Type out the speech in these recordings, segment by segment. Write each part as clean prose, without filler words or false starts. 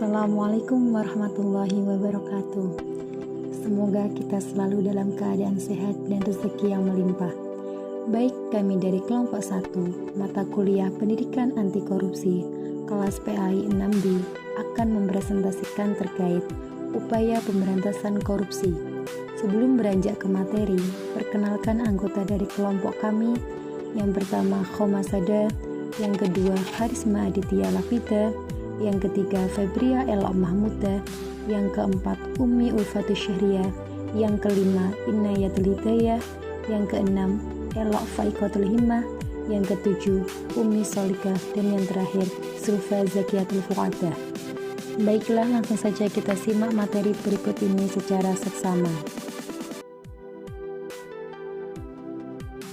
Assalamualaikum warahmatullahi wabarakatuh. Semoga kita selalu dalam keadaan sehat dan rezeki yang melimpah. Baik, kami dari kelompok 1, mata kuliah Pendidikan Anti Korupsi, kelas PAI 6B akan mempresentasikan terkait upaya pemberantasan korupsi. Sebelum beranjak ke materi, perkenalkan anggota dari kelompok kami. Yang pertama, Khomasada, yang kedua, Harisma Aditya Lafita, yang ketiga Febria Elok Mahmuda, yang keempat Umi Ulfatus Syahriah, yang kelima Inayatul Hidayah, yang keenam Elok Faikotul Himmah, yang ketujuh Umi Solikah, dan yang terakhir Sulfa Zakiatul Fuqadah. Baiklah, langsung saja kita simak materi berikut ini secara seksama.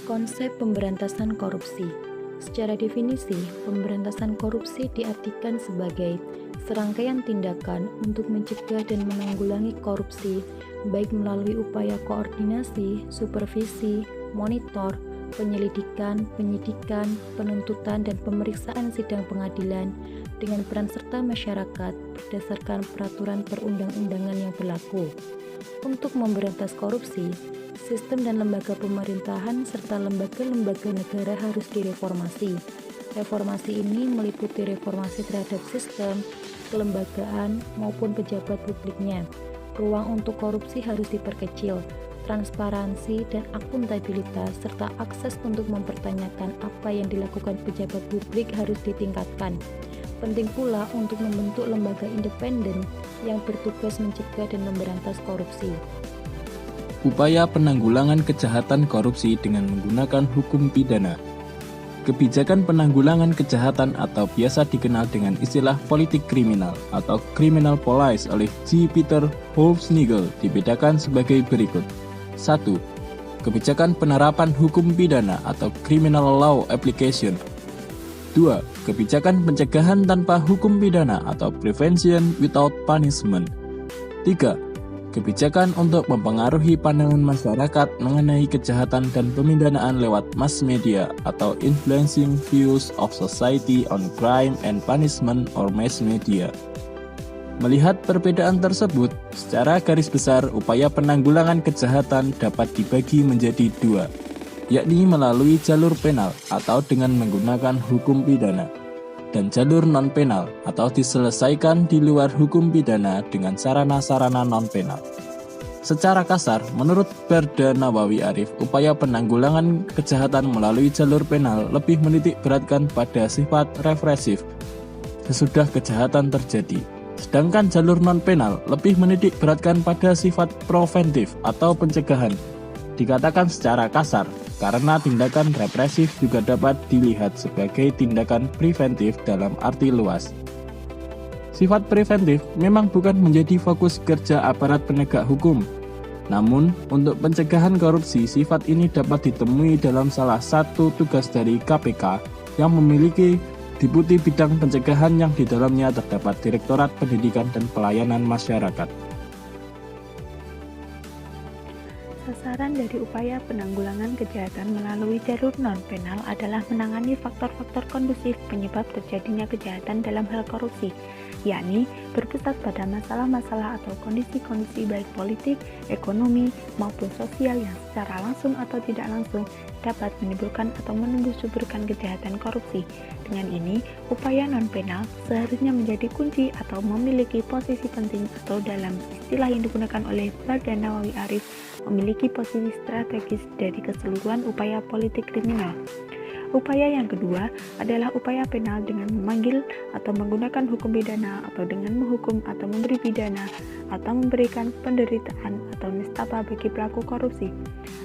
Konsep pemberantasan korupsi. Secara definisi, pemberantasan korupsi diartikan sebagai serangkaian tindakan untuk mencegah dan menanggulangi korupsi, baik melalui upaya koordinasi, supervisi, monitor, penyelidikan, penyidikan, penuntutan, dan pemeriksaan sidang pengadilan dengan peran serta masyarakat berdasarkan peraturan perundang-undangan yang berlaku. Untuk memberantas korupsi, sistem dan lembaga pemerintahan serta lembaga-lembaga negara harus direformasi. Reformasi ini meliputi reformasi terhadap sistem, kelembagaan, maupun pejabat publiknya. Ruang untuk korupsi harus diperkecil, transparansi dan akuntabilitas serta akses untuk mempertanyakan apa yang dilakukan pejabat publik harus ditingkatkan. Penting pula untuk membentuk lembaga independen yang bertugas mencegah dan memberantas korupsi. Upaya penanggulangan kejahatan korupsi dengan menggunakan hukum pidana. Kebijakan penanggulangan kejahatan atau biasa dikenal dengan istilah politik kriminal atau criminal policy oleh G. Peter Hoefnagel dibedakan sebagai berikut. 1. Kebijakan penerapan hukum pidana atau criminal law application. 2. Kebijakan pencegahan tanpa hukum pidana atau prevention without punishment. 3. Kebijakan untuk mempengaruhi pandangan masyarakat mengenai kejahatan dan pemindanaan lewat mass media atau influencing views of society on crime and punishment or mass media. Melihat perbedaan tersebut, secara garis besar upaya penanggulangan kejahatan dapat dibagi menjadi dua, yakni melalui jalur penal atau dengan menggunakan hukum pidana, dan jalur non-penal atau diselesaikan di luar hukum pidana dengan sarana-sarana non-penal. Secara kasar, menurut Perda Nawawi Arif, upaya penanggulangan kejahatan melalui jalur penal lebih menitik beratkan pada sifat represif sesudah kejahatan terjadi. Sedangkan jalur non-penal lebih menitik beratkan pada sifat preventif atau pencegahan. Dikatakan secara kasar, karena tindakan represif juga dapat dilihat sebagai tindakan preventif dalam arti luas. Sifat preventif memang bukan menjadi fokus kerja aparat penegak hukum. Namun, untuk pencegahan korupsi, sifat ini dapat ditemui dalam salah satu tugas dari KPK yang memiliki Deputi Bidang Pencegahan yang di dalamnya terdapat Direktorat Pendidikan dan Pelayanan Masyarakat. Sasaran dari upaya penanggulangan kejahatan melalui jalur non-penal adalah menangani faktor-faktor kondusif penyebab terjadinya kejahatan dalam hal korupsi, yakni berpusat pada masalah-masalah atau kondisi-kondisi baik politik, ekonomi, maupun sosial yang secara langsung atau tidak langsung dapat menimbulkan atau menumbuh-suburkan kejahatan korupsi. Dengan ini, upaya non-penal seharusnya menjadi kunci atau memiliki posisi penting atau dalam istilah yang digunakan oleh Perda Nawawi Arif, memiliki posisi strategis dari keseluruhan upaya politik kriminal. Upaya yang kedua adalah upaya penal dengan memanggil atau menggunakan hukum pidana atau dengan menghukum atau memberi pidana atau memberikan penderitaan atau nestapa bagi pelaku korupsi.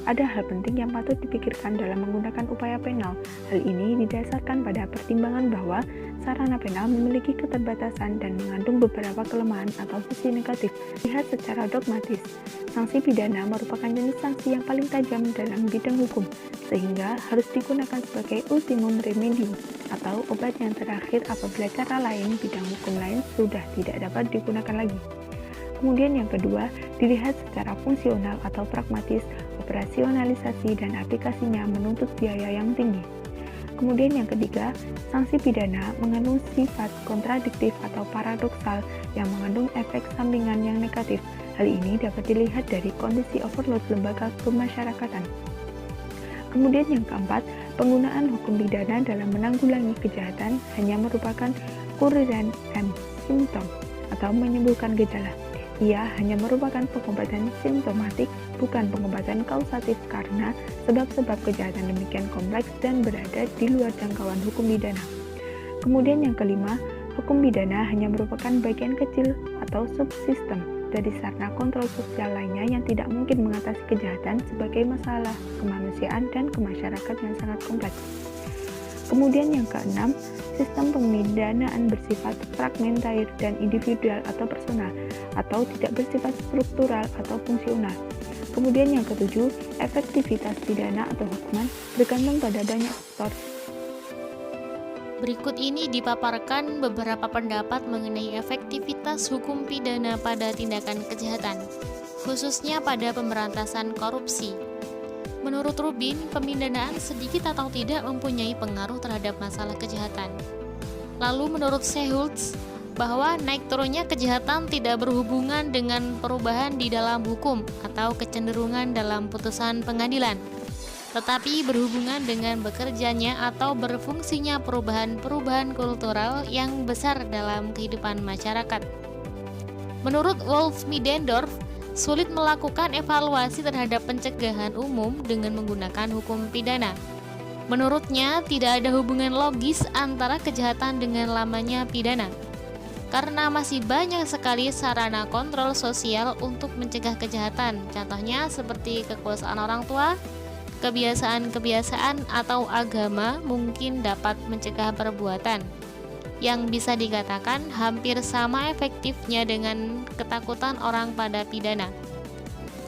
Ada hal penting yang patut dipikirkan dalam menggunakan upaya penal. Hal ini didasarkan pada pertimbangan bahwa sarana penal memiliki keterbatasan dan mengandung beberapa kelemahan atau sisi negatif. Lihat secara dogmatis, sanksi pidana merupakan jenis sanksi yang paling tajam dalam bidang hukum, sehingga harus digunakan sebagai ultimum remedium atau obat yang terakhir apabila cara lain bidang hukum lain sudah tidak dapat digunakan lagi. Kemudian yang kedua, dilihat secara fungsional atau pragmatis, operasionalisasi dan aplikasinya menuntut biaya yang tinggi. Kemudian yang ketiga, sanksi pidana mengandung sifat kontradiktif atau paradoksal yang mengandung efek sampingan yang negatif. Hal ini dapat dilihat dari kondisi overload lembaga pemasyarakatan. Kemudian yang keempat, penggunaan hukum pidana dalam menanggulangi kejahatan hanya merupakan cure and symptom atau menyembuhkan gejala. Ia hanya merupakan pengobatan simptomatik, bukan pengobatan kausatif karena sebab-sebab kejahatan demikian kompleks dan berada di luar jangkauan hukum pidana. Kemudian yang kelima, hukum pidana hanya merupakan bagian kecil atau subsistem dari sarana kontrol sosial lainnya yang tidak mungkin mengatasi kejahatan sebagai masalah kemanusiaan dan kemasyarakat yang sangat kompleks. Kemudian yang keenam, sistem pemidanaan bersifat fragmentair dan individual atau personal, atau tidak bersifat struktural atau fungsional. Kemudian yang ketujuh, efektivitas pidana atau hukuman bergantung pada banyak faktor. Berikut ini dipaparkan beberapa pendapat mengenai efektivitas hukum pidana pada tindakan kejahatan, khususnya pada pemberantasan korupsi. Menurut Rubin, pemidanaan sedikit atau tidak mempunyai pengaruh terhadap masalah kejahatan. Lalu menurut Schultz, bahwa naik turunnya kejahatan tidak berhubungan dengan perubahan di dalam hukum atau kecenderungan dalam putusan pengadilan, tetapi berhubungan dengan bekerjanya atau berfungsinya perubahan-perubahan kultural yang besar dalam kehidupan masyarakat. Menurut Wolf Middendorf, sulit melakukan evaluasi terhadap pencegahan umum dengan menggunakan hukum pidana. Menurutnya, tidak ada hubungan logis antara kejahatan dengan lamanya pidana, karena masih banyak sekali sarana kontrol sosial untuk mencegah kejahatan, contohnya seperti kekuasaan orang tua, kebiasaan-kebiasaan atau agama mungkin dapat mencegah perbuatan, yang bisa dikatakan hampir sama efektifnya dengan ketakutan orang pada pidana.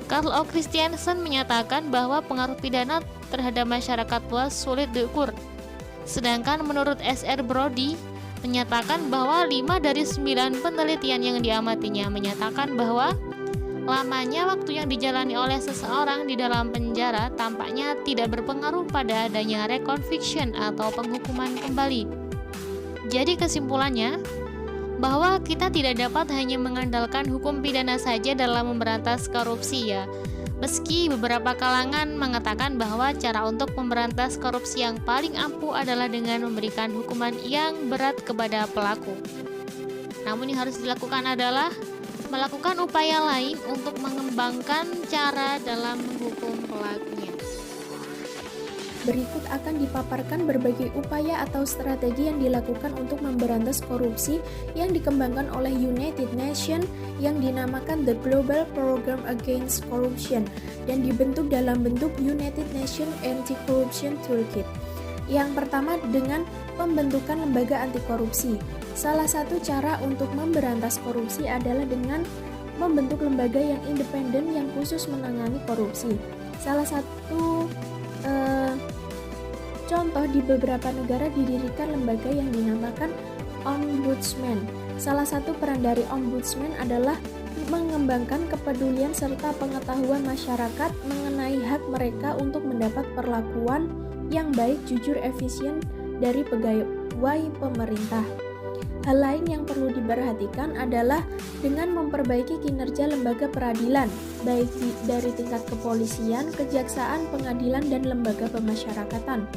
Karl O. Christiansen menyatakan bahwa pengaruh pidana terhadap masyarakat luas sulit diukur. Sedangkan menurut S.R. Brody menyatakan bahwa 5 dari 9 penelitian yang diamatinya menyatakan bahwa lamanya waktu yang dijalani oleh seseorang di dalam penjara tampaknya tidak berpengaruh pada adanya reconviction atau penghukuman kembali. Jadi kesimpulannya, bahwa kita tidak dapat hanya mengandalkan hukum pidana saja dalam memberantas korupsi ya. Meski beberapa kalangan mengatakan bahwa cara untuk memberantas korupsi yang paling ampuh adalah dengan memberikan hukuman yang berat kepada pelaku. Namun yang harus dilakukan adalah melakukan upaya lain untuk mengembangkan cara dalam menghukum pelakunya. Berikut akan dipaparkan berbagai upaya atau strategi yang dilakukan untuk memberantas korupsi yang dikembangkan oleh United Nations yang dinamakan The Global Program Against Corruption dan dibentuk dalam bentuk United Nations Anti-Corruption Toolkit. Yang pertama dengan pembentukan lembaga anti korupsi. Salah satu cara untuk memberantas korupsi adalah dengan membentuk lembaga yang independen yang khusus menangani korupsi. Salah satu contoh di beberapa negara didirikan lembaga yang dinamakan Ombudsman. Salah satu peran dari Ombudsman adalah mengembangkan kepedulian serta pengetahuan masyarakat mengenai hak mereka untuk mendapat perlakuan yang baik, jujur, efisien dari pegawai pemerintah. Hal lain yang perlu diperhatikan adalah dengan memperbaiki kinerja lembaga peradilan, baik dari tingkat kepolisian, kejaksaan, pengadilan, dan lembaga pemasyarakatan.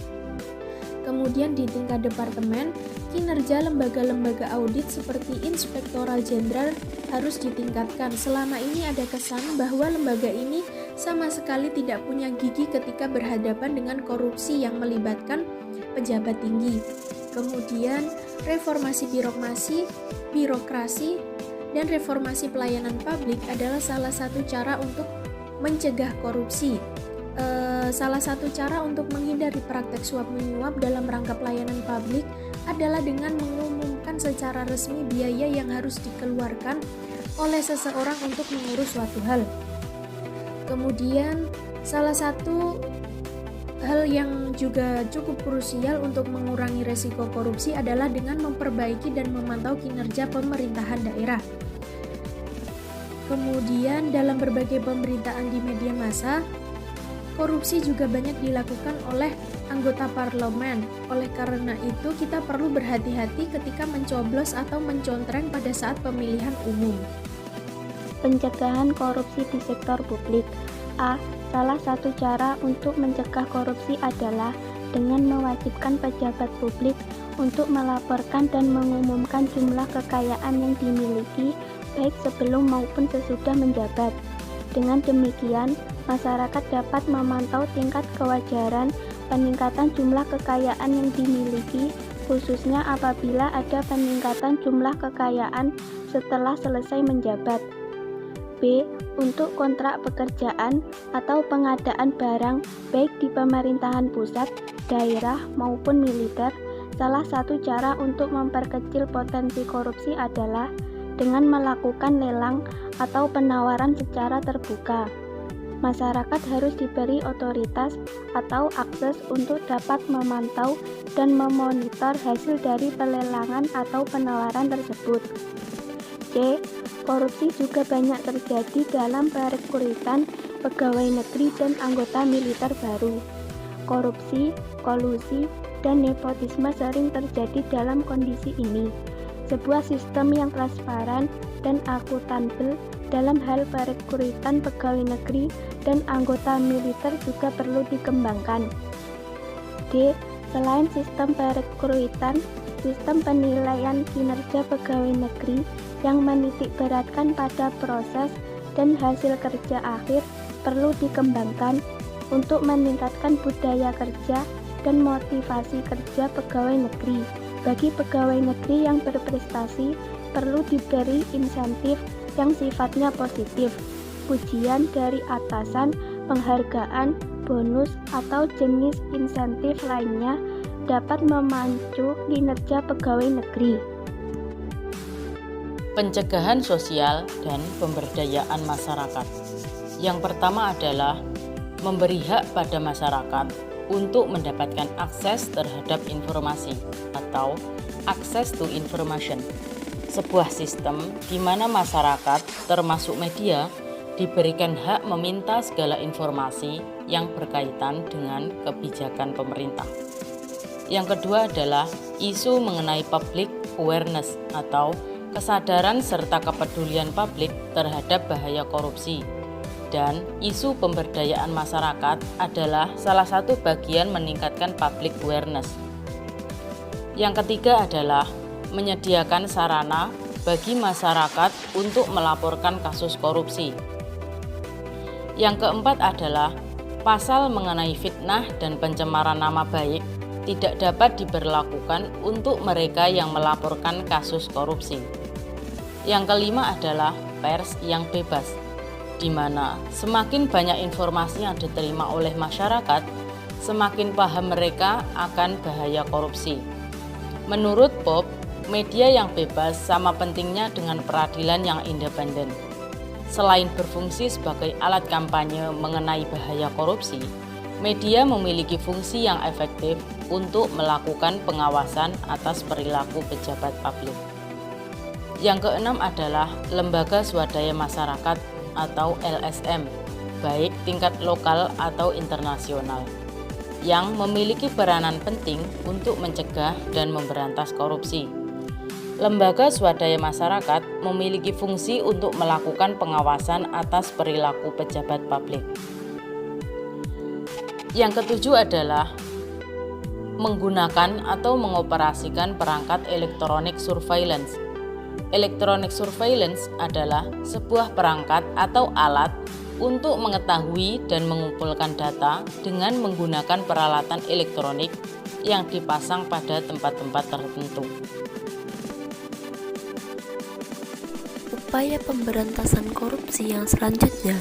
Kemudian di tingkat departemen, kinerja lembaga-lembaga audit seperti Inspektoral Jenderal harus ditingkatkan. Selama ini ada kesan bahwa lembaga ini sama sekali tidak punya gigi ketika berhadapan dengan korupsi yang melibatkan pejabat tinggi. Kemudian reformasi birokrasi dan reformasi pelayanan publik adalah salah satu cara untuk mencegah korupsi. Salah satu cara untuk menghindari praktek suap menyuap dalam rangka pelayanan publik adalah dengan mengumumkan secara resmi biaya yang harus dikeluarkan oleh seseorang untuk mengurus suatu hal. Kemudian salah satu hal yang juga cukup krusial untuk mengurangi resiko korupsi adalah dengan memperbaiki dan memantau kinerja pemerintahan daerah. Kemudian dalam berbagai pemberitaan di media massa, korupsi juga banyak dilakukan oleh anggota parlemen. Oleh karena itu, kita perlu berhati-hati ketika mencoblos atau mencontreng pada saat pemilihan umum. Pencegahan korupsi di sektor publik. A. Salah satu cara untuk mencegah korupsi adalah dengan mewajibkan pejabat publik untuk melaporkan dan mengumumkan jumlah kekayaan yang dimiliki baik sebelum maupun sesudah menjabat. Dengan demikian, masyarakat dapat memantau tingkat kewajaran peningkatan jumlah kekayaan yang dimiliki, khususnya apabila ada peningkatan jumlah kekayaan setelah selesai menjabat. B. Untuk kontrak pekerjaan atau pengadaan barang baik di pemerintahan pusat, daerah maupun militer, salah satu cara untuk memperkecil potensi korupsi adalah dengan melakukan lelang atau penawaran secara terbuka. Masyarakat harus diberi otoritas atau akses untuk dapat memantau dan memonitor hasil dari pelelangan atau penawaran tersebut. C. Korupsi juga banyak terjadi dalam perekrutan pegawai negeri dan anggota militer baru. Korupsi, kolusi, dan nepotisme sering terjadi dalam kondisi ini. Sebuah sistem yang transparan dan akuntabel dalam hal perekrutan pegawai negeri dan anggota militer juga perlu dikembangkan. D. Selain sistem perekrutan, sistem penilaian kinerja pegawai negeri yang menitikberatkan pada proses dan hasil kerja akhir perlu dikembangkan untuk meningkatkan budaya kerja dan motivasi kerja pegawai negeri. Bagi pegawai negeri yang berprestasi, perlu diberi insentif yang sifatnya positif, pujian dari atasan, penghargaan, bonus, atau jenis insentif lainnya dapat memacu kinerja pegawai negeri. Pencegahan sosial dan pemberdayaan masyarakat. Yang pertama adalah memberi hak pada masyarakat untuk mendapatkan akses terhadap informasi atau access to information. Sebuah sistem di mana masyarakat, termasuk media, diberikan hak meminta segala informasi yang berkaitan dengan kebijakan pemerintah. Yang kedua adalah isu mengenai public awareness atau kesadaran serta kepedulian publik terhadap bahaya korupsi. Dan isu pemberdayaan masyarakat adalah salah satu bagian meningkatkan public awareness. Yang ketiga adalah menyediakan sarana bagi masyarakat untuk melaporkan kasus korupsi. Yang keempat adalah pasal mengenai fitnah dan pencemaran nama baik tidak dapat diberlakukan untuk mereka yang melaporkan kasus korupsi. Yang kelima adalah pers yang bebas, di mana semakin banyak informasi yang diterima oleh masyarakat, semakin paham mereka akan bahaya korupsi. Menurut Bob, media yang bebas sama pentingnya dengan peradilan yang independen. Selain berfungsi sebagai alat kampanye mengenai bahaya korupsi, media memiliki fungsi yang efektif untuk melakukan pengawasan atas perilaku pejabat publik. Yang keenam adalah lembaga swadaya masyarakat atau LSM, baik tingkat lokal atau internasional, yang memiliki peranan penting untuk mencegah dan memberantas korupsi. Lembaga swadaya masyarakat memiliki fungsi untuk melakukan pengawasan atas perilaku pejabat publik. Yang ketujuh adalah menggunakan atau mengoperasikan perangkat electronic surveillance. Electronic surveillance adalah sebuah perangkat atau alat untuk mengetahui dan mengumpulkan data dengan menggunakan peralatan elektronik yang dipasang pada tempat-tempat tertentu. Upaya pemberantasan korupsi yang selanjutnya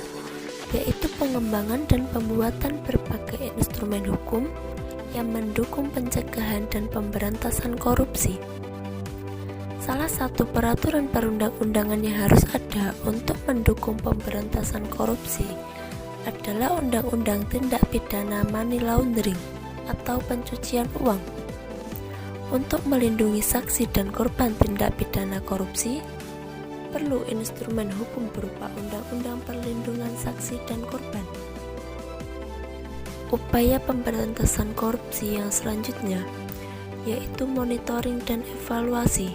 yaitu pengembangan dan pembuatan berbagai instrumen hukum yang mendukung pencegahan dan pemberantasan korupsi. Salah satu peraturan perundang-undangan yang harus ada untuk mendukung pemberantasan korupsi adalah Undang-Undang Tindak Pidana Money Laundering atau pencucian uang. Untuk melindungi saksi dan korban tindak pidana korupsi, perlu instrumen hukum berupa Undang-Undang Perlindungan Saksi dan Korban. Upaya pemberantasan korupsi yang selanjutnya yaitu monitoring dan evaluasi.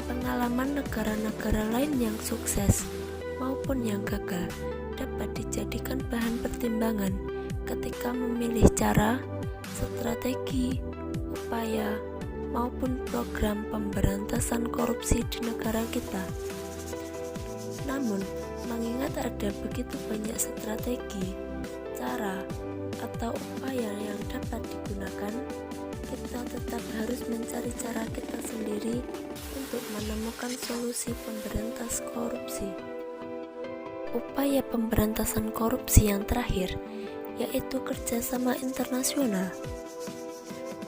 Pengalaman negara-negara lain yang sukses maupun yang gagal dapat dijadikan bahan pertimbangan ketika memilih cara, strategi, upaya, maupun program pemberantasan korupsi di negara kita. Namun, mengingat ada begitu banyak strategi, cara, atau upaya yang dapat digunakan, kita tetap harus mencari cara kita sendiri untuk menemukan solusi pemberantas korupsi. Upaya pemberantasan korupsi yang terakhir yaitu kerjasama internasional.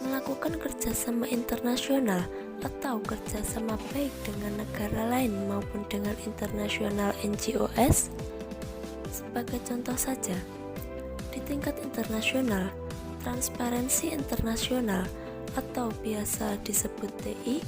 Melakukan kerjasama internasional atau kerjasama baik dengan negara lain maupun dengan internasional NGOs. Sebagai contoh saja, di tingkat internasional, Transparansi Internasional atau biasa disebut TI